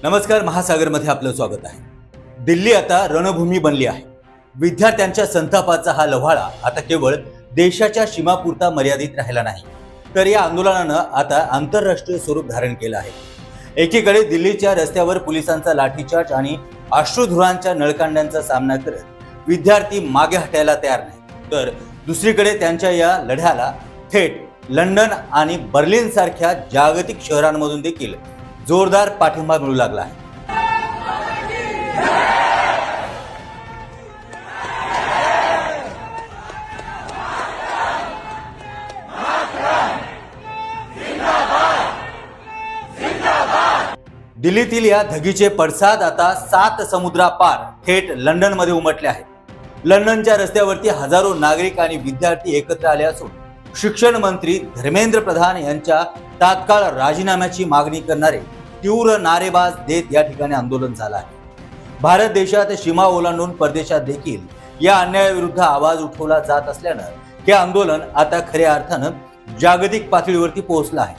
नमस्कार, महासागरमध्ये आपलं स्वागत आहे। दिल्ली आता रणभूमी बनली आहे। विद्यार्थ्यांच्या संतापाचा हा लव्हाळा आता केवळ देशाच्या सीमापुरता मर्यादित राहिला नाही, तर या आंदोलनानं आता आंतरराष्ट्रीय स्वरूप धारण केलं आहे। एकीकडे दिल्लीच्या रस्त्यावर पोलिसांचा लाठीचार्ज आणि अश्रुधुरांच्या नळकांड्यांचा सामना करत विद्यार्थी मागे हटायला तयार नाही, तर दुसरीकडे त्यांच्या या लढ्याला थेट लंडन आणि बर्लिन सारख्या जागतिक शहरांमधून देखील जोरदार पाठिंबा मिळू लागला आहे। दिल्लीतील या धगीचे पडसाद आता 7 समुद्रापार थेट लंडनमध्ये उमटले आहेत। लंडनच्या रस्त्यावरती हजारो नागरिक आणि विद्यार्थी एकत्र आले असून शिक्षण मंत्री धर्मेंद्र प्रधान यांच्या तात्काळ राजीनाम्याची मागणी करणारे तीव्र नारेबाज देत या ठिकाणी आंदोलन झालं आहे। भारत देशात सीमा ओलांडून परदेशात देखील या अन्यायाविरुद्ध आवाज उठवला जात असल्यानं हे आंदोलन आता खऱ्या अर्थानं जागतिक पातळीवरती पोहोचलं आहे।